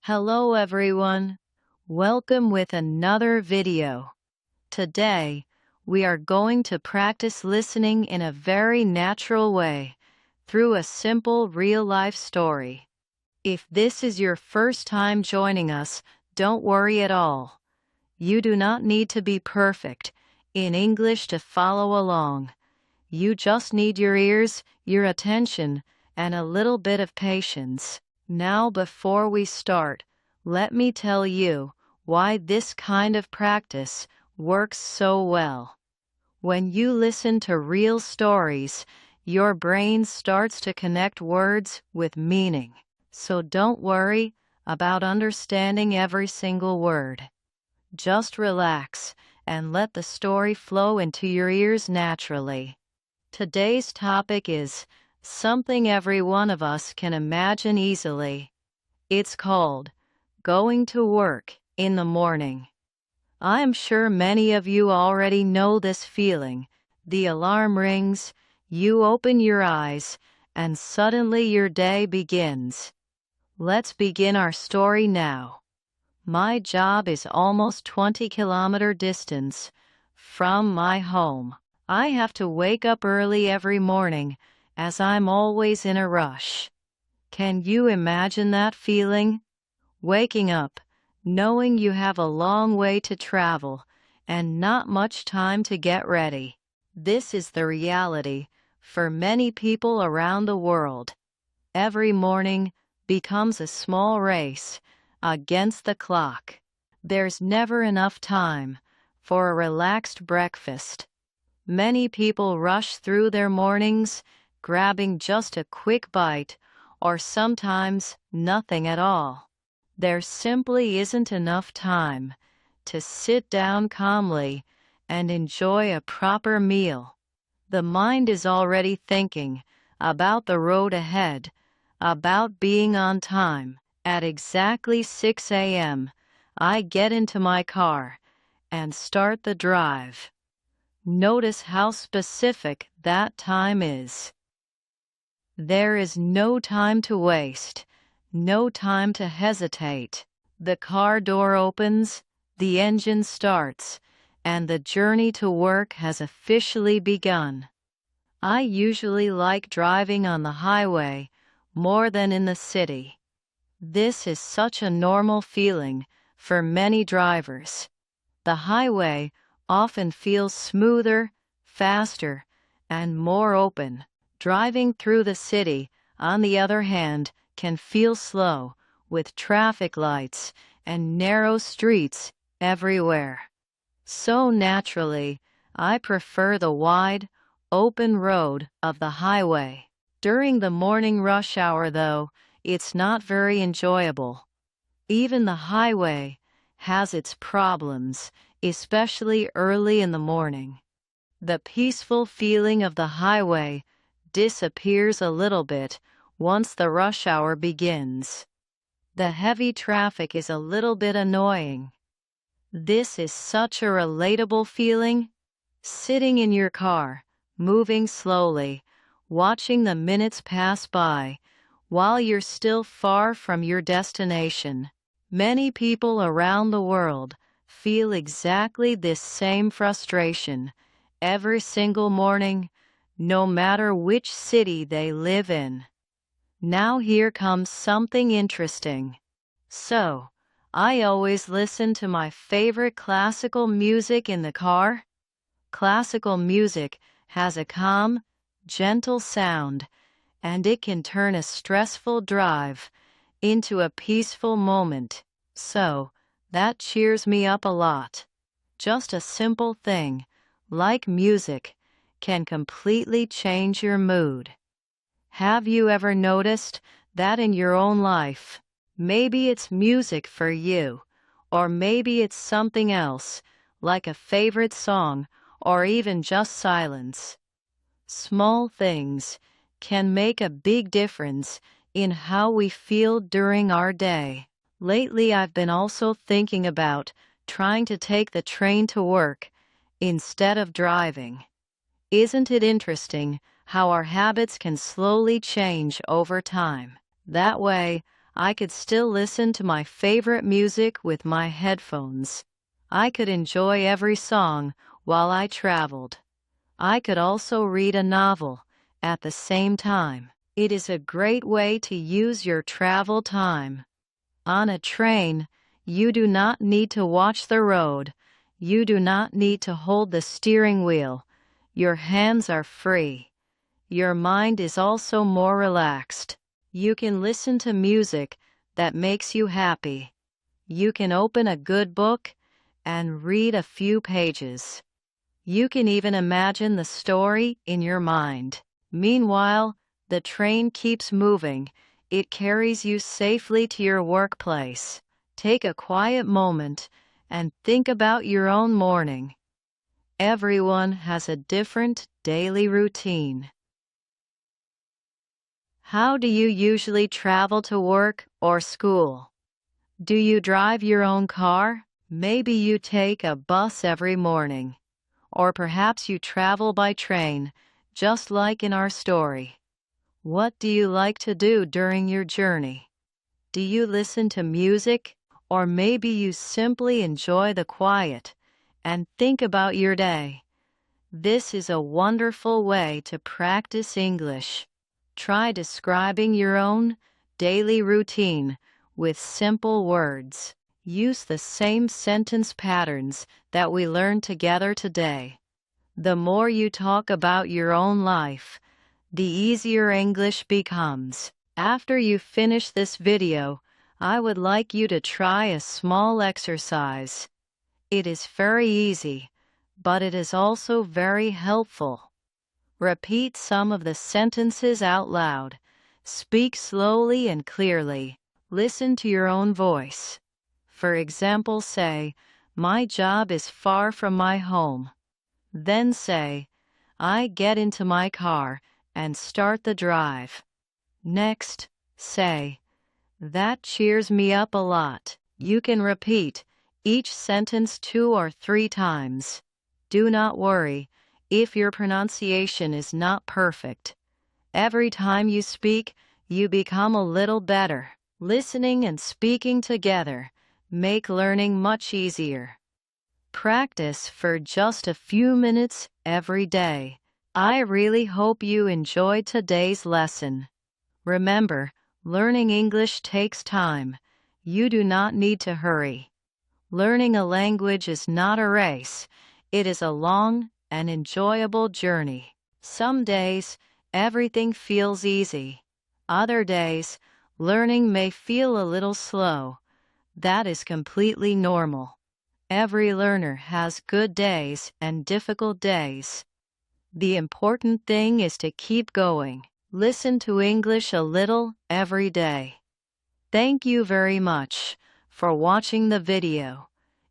Hello everyone. Welcome with another video. Today, we are going to practice listening in a very natural way through a simple real-life story. If this is your first time joining us, don't worry at all. You do not need to be perfect in English to follow along. You just need your ears, your attention, and a little bit of patience. Now, before we start, let me tell you why this kind of practice works so well. When you listen to real stories, your brain starts to connect words with meaning. So don't worry about understanding every single word. Just relax and let the story flow into your ears naturally. Today's topic is something every one of us can imagine easily. It's called going to work in the morning. I'm sure many of you already know this feeling. The alarm rings, you open your eyes, and suddenly your day begins. Let's begin our story now. My job is almost 20-kilometer distance from my home. I have to wake up early every morning as I'm always in a rush. Can you imagine that feeling? Waking up, knowing you have a long way to travel and not much time to get ready. This is the reality for many people around the world. Every morning becomes a small race against the clock. There's never enough time for a relaxed breakfast. Many people rush through their mornings, grabbing just a quick bite, or sometimes nothing at all. There simply isn't enough time to sit down calmly and enjoy a proper meal. The mind is already thinking about the road ahead, about being on time. At exactly 6 a.m., I get into my car and start the drive. Notice how specific that time is. There is no time to waste, no time to hesitate. The car door opens, the engine starts, and the journey to work has officially begun. I usually like driving on the highway more than in the city. This is such a normal feeling for many drivers. The highway often feels smoother, faster, and more open. Driving through the city, on the other hand, can feel slow, with traffic lights and narrow streets everywhere. So naturally, I prefer the wide, open road of the highway. During the morning rush hour, though, it's not very enjoyable. Even the highway has its problems, especially early in the morning. The peaceful feeling of the highway disappears a little bit once the rush hour begins. The heavy traffic is a little bit annoying. This is such a relatable feeling. Sitting in your car, moving slowly, watching the minutes pass by, while you're still far from your destination. Many people around the world feel exactly this same frustration every single morning, no matter which city they live in. Now here comes something interesting. So, I always listen to my favorite classical music in the car. Classical music has a calm, gentle sound, and it can turn a stressful drive into a peaceful moment. So, that cheers me up a lot. Just a simple thing, like music, can completely change your mood. Have you ever noticed that in your own life? Maybe it's music for you, or maybe it's something else, like a favorite song, or even just silence. Small things can make a big difference in how we feel during our day. Lately, I've been also thinking about trying to take the train to work instead of driving. Isn't it interesting how our habits can slowly change over time? That way, I could still listen to my favorite music with my headphones. I could enjoy every song while I traveled. I could also read a novel at the same time. It is a great way to use your travel time. On a train, you do not need to watch the road. You do not need to hold the steering wheel. Your hands are free. Your mind is also more relaxed. You can listen to music that makes you happy. You can open a good book and read a few pages. You can even imagine the story in your mind. Meanwhile, the train keeps moving. It carries you safely to your workplace. Take a quiet moment and think about your own morning. Everyone has a different daily routine. How do you usually travel to work or school? Do you drive your own car? Maybe you take a bus every morning. Or perhaps you travel by train, just like in our story. What do you like to do during your journey? Do you listen to music, or maybe you simply enjoy the quiet and think about your day? This is a wonderful way to practice English. Try describing your own daily routine with simple words. Use the same sentence patterns that we learned together today. The more you talk about your own life, the easier English becomes. After you finish this video, I would like you to try a small exercise. It is very easy, but it is also very helpful. Repeat some of the sentences out loud. Speak slowly and clearly. Listen to your own voice. For example, say, "My job is far from my home." Then say, "I get into my car and start the drive." Next, say, "That cheers me up a lot." You can repeat each sentence 2 or 3 times. Do not worry if your pronunciation is not perfect. Every time you speak, you become a little better. Listening and speaking together make learning much easier. Practice for just a few minutes every day. I really hope you enjoyed today's lesson. Remember, learning English takes time. You do not need to hurry. Learning a language is not a race. It is a long and enjoyable journey. Some days, everything feels easy. Other days, learning may feel a little slow. That is completely normal. Every learner has good days and difficult days. The important thing is to keep going. Listen to English a little every day. Thank you very much for watching the video.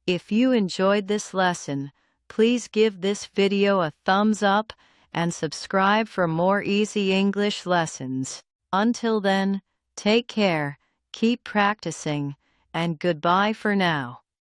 If you enjoyed this lesson, please give this video a thumbs up and subscribe for more easy English lessons. Until then, take care, keep practicing, and goodbye for now.